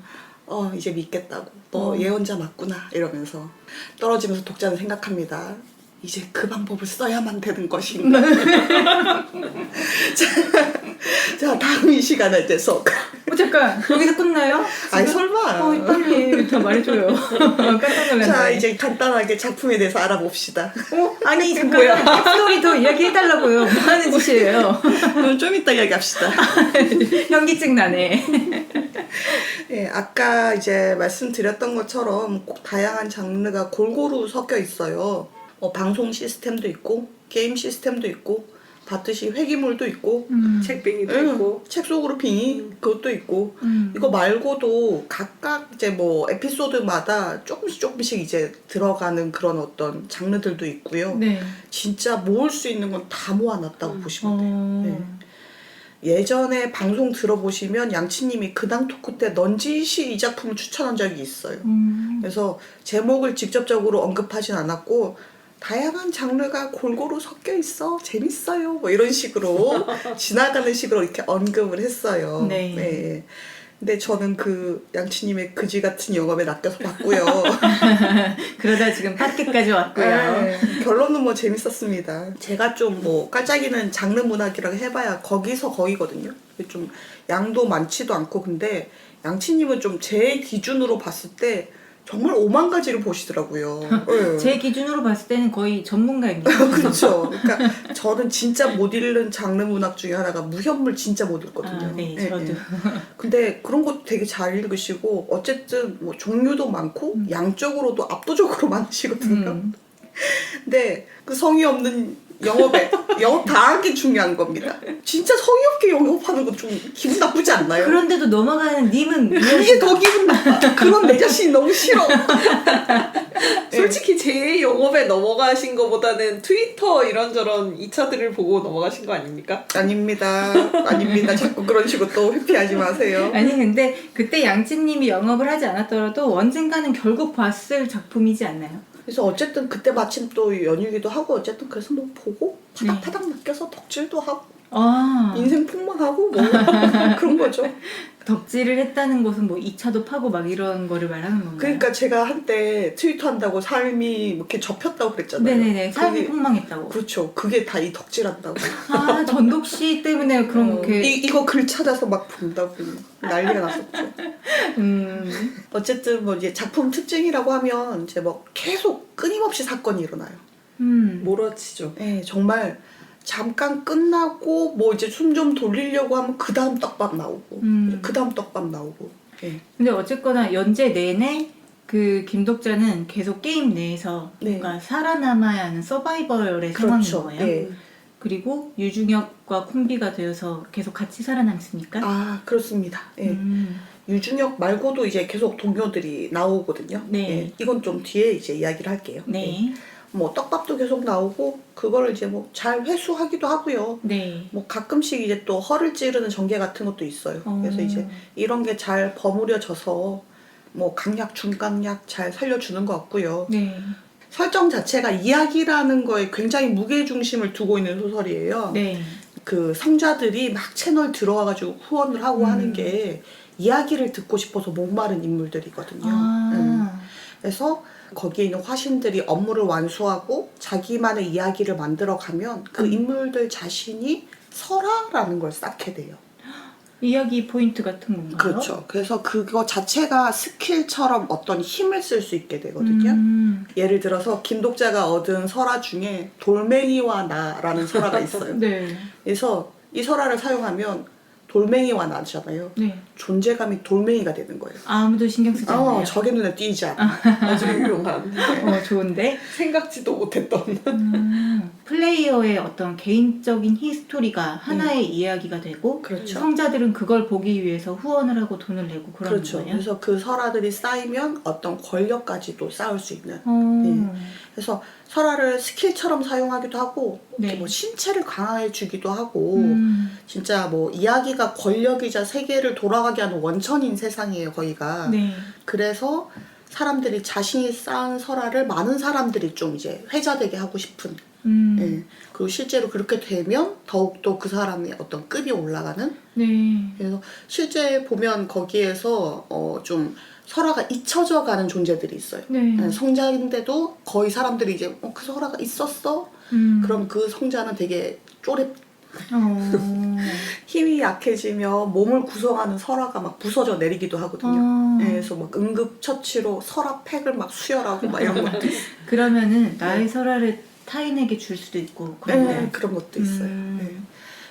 이제 믿겠다고. 너 예언자 맞구나 이러면서 떨어지면서 독자는 생각합니다. 이제 그 방법을 써야만 되는 것인가. 자, 다음 이 시간에 대해서. 잠깐, 여기서 끝나요? 아니, 설마. 빨리 더 말해줘요. 깜짝 놀랐네. 자, 이제 간단하게 작품에 대해서 알아봅시다. 아니, 잠깐. 스토리 더 이야기해달라고요. 뭐 하는 짓이에요? 그럼 좀 이따 이야기합시다. 현기증 나네. 네, 아까 이제 말씀드렸던 것처럼 꼭 다양한 장르가 골고루 섞여 있어요. 방송 시스템도 있고, 게임 시스템도 있고, 봤듯이 회기물도 있고, 책빙이도 있고, 책 속으로 빙이 그것도 있고, 이거 말고도 각각 이제 뭐 에피소드마다 조금씩 이제 들어가는 그런 어떤 장르들도 있고요. 네. 진짜 모을 수 있는 건 다 모아놨다고 보시면 돼요. 네. 예전에 방송 들어보시면 양치님이 근황 토크 때 넌지시 이 작품을 추천한 적이 있어요. 그래서 제목을 직접적으로 언급하진 않았고 다양한 장르가 골고루 섞여 있어 재밌어요 뭐 이런 식으로 지나가는 식으로 이렇게 언급을 했어요. 네. 네. 근데 저는 그 양치님의 그지 같은 영업에 낚여서 봤고요. 그러다 지금 팟캐까지 왔고요. 네, 결론은 뭐 재밌었습니다. 제가 좀 뭐 깔짝이는 장르 문학이라고 해봐야 거기서 거기거든요. 좀 양도 많지도 않고 근데 양치님은 좀 제 기준으로 봤을 때 정말 5만 가지를 보시더라고요. 네. 제 기준으로 봤을 때는 거의 전문가입니다. 그렇죠. 그러니까 저는 진짜 못 읽는 장르 문학 중에 하나가 무협물 진짜 못 읽거든요. 아, 네, 예, 저도. 예. 근데 그런 것도 되게 잘 읽으시고 어쨌든 뭐 종류도 많고 양적으로도 압도적으로 많으시거든요. 근데 그 성의 없는 영업 다 하기 중요한 겁니다. 진짜 성의 없게 영업하는 건 좀 기분 나쁘지 않나요? 그런데도 넘어가는 님은 그게 더 기분 나빠. 그런 내 자신이 너무 싫어. 솔직히 제 영업에 넘어가신 거보다는 트위터 이런저런 2차들을 보고 넘어가신 거 아닙니까? 아닙니다. 아닙니다. 자꾸 그런 식으로 또 회피하지 마세요. 아니 근데 그때 양찌님이 영업을 하지 않았더라도 언젠가는 결국 봤을 작품이지 않나요? 그래서 어쨌든 그때 마침 또 연휴기도 하고 어쨌든 그래서 뭐 보고 파닥파닥 느껴서 덕질도 하고 아 인생 폭망하고 뭐 그런 거죠. 덕질을 했다는 것은 뭐 2차도 파고 막 이런 거를 말하는 건가요? 그러니까 제가 한때 트위터 한다고 삶이 이렇게 접혔다고 그랬잖아요. 네네네 삶이 그게- 폭망했다고. 그렇죠. 그게 다 이 덕질한다고. 아 전독씨 때문에 그렇게 이거 글 찾아서 막 본다고 난리가 났었죠. 어쨌든 뭐 이제 작품 특징이라고 하면 이제 뭐 계속 끊임없이 사건이 일어나요. 몰아치죠. 네, 정말 잠깐 끝나고 뭐 이제 숨 좀 돌리려고 하면 그 다음 떡밥 나오고 그 다음 떡밥 나오고. 네. 근데 어쨌거나 연재 내내 그 김독자는 계속 게임 내에서 네. 뭔가 살아남아야 하는 서바이벌의 상황인 거예요. 네. 그리고 유중혁과 콤비가 되어서 계속 같이 살아남습니까? 아 그렇습니다. 네. 유중혁 말고도 이제 계속 동료들이 나오거든요. 네. 이건 좀 뒤에 이제 이야기를 할게요. 네. 뭐 떡밥도 계속 나오고 그걸 이제 뭐 잘 회수하기도 하고요. 네. 뭐 가끔씩 이제 또 허를 찌르는 전개 같은 것도 있어요. 그래서 이제 이런 게 잘 버무려져서 뭐 강약, 중강약 잘 살려주는 것 같고요. 네. 설정 자체가 이야기라는 거에 굉장히 무게중심을 두고 있는 소설이에요. 네. 그 성자들이 막 채널 들어와가지고 후원을 하고 하는 게 이야기를 듣고 싶어서 목마른 인물들이거든요. 아. 그래서 거기에 있는 화신들이 업무를 완수하고 자기만의 이야기를 만들어가면 그 인물들 자신이 설화라는 걸 쌓게 돼요. 이야기 포인트 같은 건가요? 그렇죠. 그래서 그거 자체가 스킬처럼 어떤 힘을 쓸 수 있게 되거든요. 예를 들어서 김독자가 얻은 설화 중에 돌멩이와 나라는 설화가 있어요. 네. 그래서 이 설화를 사용하면 돌멩이와 나잖아요. 네. 존재감이 돌멩이가 되는 거예요. 아무도 신경 쓰지 않나요? 적의 눈에 띄지 않아. 아주 유용한. 좋은데? 생각지도 못했던. 플레이어의 어떤 개인적인 히스토리가 하나의 이야기가 되고 그렇죠. 성자들은 그걸 보기 위해서 후원을 하고 돈을 내고 그런 그렇죠. 거예요? 그래서 그 설화들이 쌓이면 어떤 권력까지도 쌓을 수 있는. 네. 그래서 설화를 스킬처럼 사용하기도 하고 네. 이렇게 뭐 신체를 강화해 주기도 하고 진짜 뭐 이야기가 권력이자 세계를 돌아가게 하는 원천인 세상이에요 거기가. 네. 그래서 사람들이 자신이 쌓은 설화를 많은 사람들이 좀 이제 회자되게 하고 싶은. 예. 그리고 실제로 그렇게 되면 더욱더 그 사람의 어떤 급이 올라가는. 네. 그래서 실제 보면 거기에서 좀 설화가 잊혀져 가는 존재들이 있어요. 네. 예, 성자인데도 거의 사람들이 이제 그 설화가 있었어? 그럼 그 성자는 되게 쪼렙 힘이 약해지며 몸을 구성하는 설화가 막 부서져 내리기도 하거든요. 예, 그래서 막 응급처치로 설화 팩을 막 수혈하고 막 이런 것도 있어요. 그러면은 나의 설화를 타인에게 줄 수도 있고 네, 그런 것도 있어요. 네.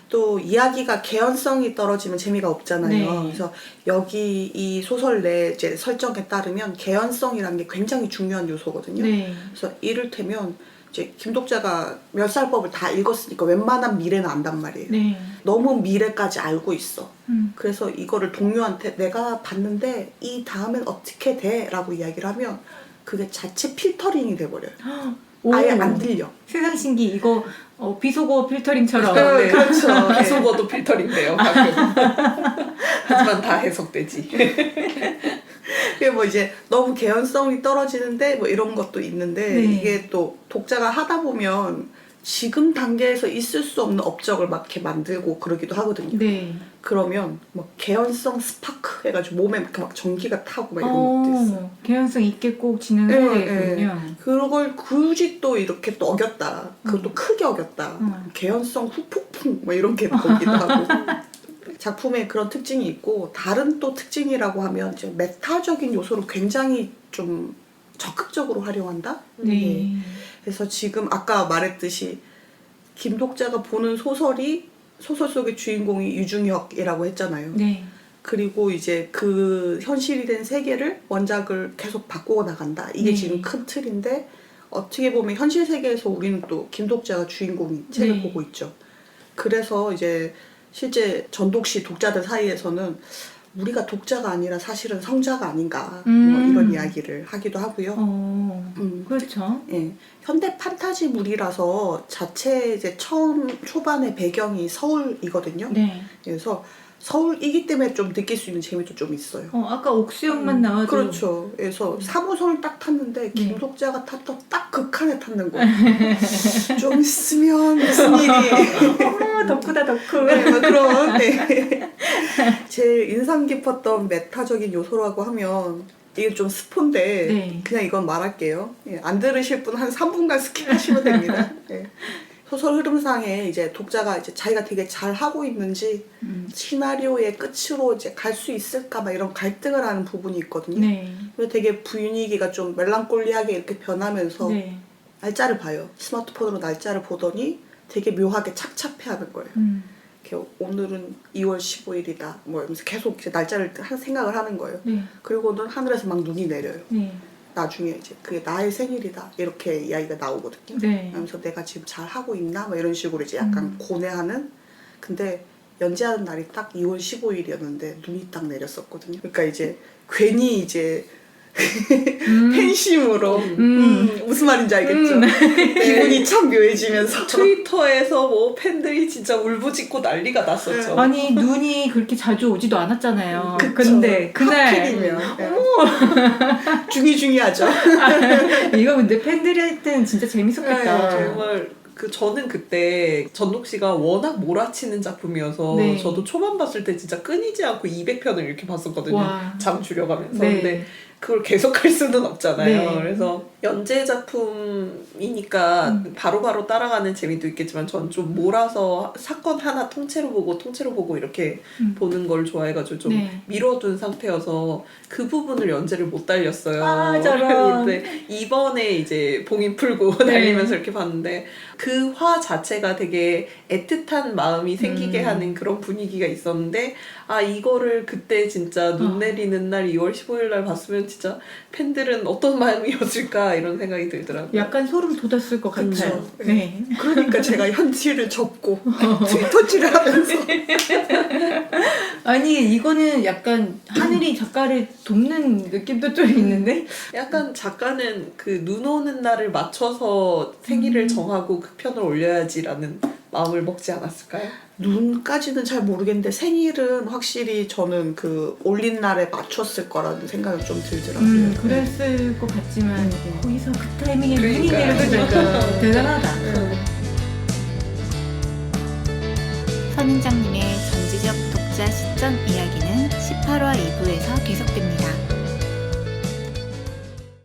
또 이야기가 개연성이 떨어지면 재미가 없잖아요. 네. 그래서 여기 이 소설 내 이제 설정에 따르면 개연성이라는 게 굉장히 중요한 요소거든요. 네. 그래서 이를테면 이제 김독자가 멸살법을 다 읽었으니까 웬만한 미래는 안단 말이에요. 네. 너무 미래까지 알고 있어. 그래서 이거를 동료한테 내가 봤는데 이 다음엔 어떻게 돼? 라고 이야기를 하면 그게 자체 필터링이 돼버려요. 아예 안 들려. 세상 신기 이거 비속어 필터링처럼. 네, 그렇죠. 네. 비속어도 필터링돼요. 가끔. 하지만 다 해석되지. 그게 뭐 이제 너무 개연성이 떨어지는데 뭐 이런 것도 있는데 네. 이게 또 독자가 하다 보면 지금 단계에서 있을 수 없는 업적을 막 이렇게 만들고 그러기도 하거든요. 네. 그러면 뭐 개연성 스파크 해가지고 몸에 이렇게 막 전기가 타고 막 이런 것도 있어요. 개연성 있게 꼭 진행을 해야겠군요. 그걸 굳이 또 이렇게 또 어겼다. 그것도 크게 어겼다. 개연성 후폭풍 뭐 이런 게 거기도 하고. 작품에 그런 특징이 있고 다른 또 특징이라고 하면 이제 메타적인 요소를 굉장히 좀 적극적으로 활용한다. 네. 그래서 지금 아까 말했듯이 김독자가 보는 소설이 소설 속의 주인공이 유중혁이라고 했잖아요. 네. 그리고 이제 그 현실이 된 세계를 원작을 계속 바꾸어 나간다. 이게 네. 지금 큰 틀인데 어떻게 보면 현실 세계에서 우리는 또 김독자가 주인공인 책을 네. 보고 있죠. 그래서 이제 실제 전독시 독자들 사이에서는 우리가 독자가 아니라 사실은 성자가 아닌가 뭐 이런 이야기를 하기도 하고요. 그렇죠. 예, 현대 판타지물이라서 자체 이제 처음 초반의 배경이 서울이거든요. 네. 그래서 서울이기 때문에 좀 느낄 수 있는 재미도 좀 있어요. 아까 옥수역만 나와도 그렇죠. 그래서 3호선을 딱 탔는데 김독자가 탔던 딱 극한에 탔는 거예요. 좀 있으면 무슨 일이. 덕후다 덕후. 네, 막 그런. 네. 제일 인상 깊었던 메타적인 요소라고 하면 이게 좀 스포인데 네. 그냥 이건 말할게요. 예, 안 들으실 분 한 3분간 스킵하시면 됩니다. 예. 소설 흐름상에 이제 독자가 이제 자기가 되게 잘 하고 있는지 시나리오의 끝으로 이제 갈 수 있을까 막 이런 갈등을 하는 부분이 있거든요. 네. 그래서 되게 분위기가 좀 멜랑콜리하게 이렇게 변하면서 네. 날짜를 봐요. 스마트폰으로 날짜를 보더니 되게 묘하게 착잡해하는 거예요. 이렇게 오늘은 2월 15일이다. 뭐 이러면서 계속 이제 날짜를 생각을 하는 거예요. 네. 그리고는 하늘에서 막 눈이 내려요. 네. 나중에 이제 그게 나의 생일이다 이렇게 이야기가 나오거든요. 네. 그러면서 내가 지금 잘 하고 있나 뭐 이런 식으로 이제 약간 고뇌하는. 근데 연재하는 날이 딱 2월 15일이었는데 눈이 딱 내렸었거든요. 그러니까 이제 괜히 이제 팬심으로 무슨 말인지 알겠죠? 기분이 참 묘해지면서 트위터에서 뭐 팬들이 진짜 울부짖고 난리가 났었죠. 아니 눈이 그렇게 자주 오지도 않았잖아요. 그쵸. 근데 그날 하필이면 중이중이하죠. 이거 근데 팬들이 할 때는 진짜 재밌었겠다. 정말 저는 그때 전독 씨가 워낙 몰아치는 작품이어서 네. 저도 초반 봤을 때 진짜 끊이지 않고 200편을 이렇게 봤었거든요. 와. 장 줄여가면서. 네. 근데 그걸 계속 할 수는 없잖아요. 네. 그래서 연재 작품이니까 바로바로 따라가는 재미도 있겠지만 전 좀 몰아서 사건 하나 통째로 보고 이렇게 보는 걸 좋아해가지고 좀 네. 미뤄둔 상태여서 그 부분을 연재를 못 달렸어요. 아, 저런. 근데 이번에 이제 봉인 풀고 네. 달리면서 이렇게 봤는데 그 화 자체가 되게 애틋한 마음이 생기게 하는 그런 분위기가 있었는데 이거를 그때 진짜 눈 내리는 날 2월 15일 날 봤으면 진짜 팬들은 어떤 마음이었을까 이런 생각이 들더라고요. 약간 소름 돋았을 것 그쵸. 같아요. 네. 그러니까 제가 현지를 접고 트위터질을 하면서 아니 이거는 약간 하늘이 작가를 돕는 느낌도 좀 있는데. 약간 작가는 그 눈 오는 날을 맞춰서 생일을 정하고 그 편을 올려야지라는 마음을 먹지 않았을까요? 눈까지는 잘 모르겠는데 생일은 확실히 저는 그 올린 날에 맞췄을 거라는 생각이 좀 들더라고요. 그랬을 것 같지만 거기서 그 타이밍에 눈이 그러니까요. 내려도 대단하다. 선인장님의 전지적 독자 시점 이야기는 18화 2부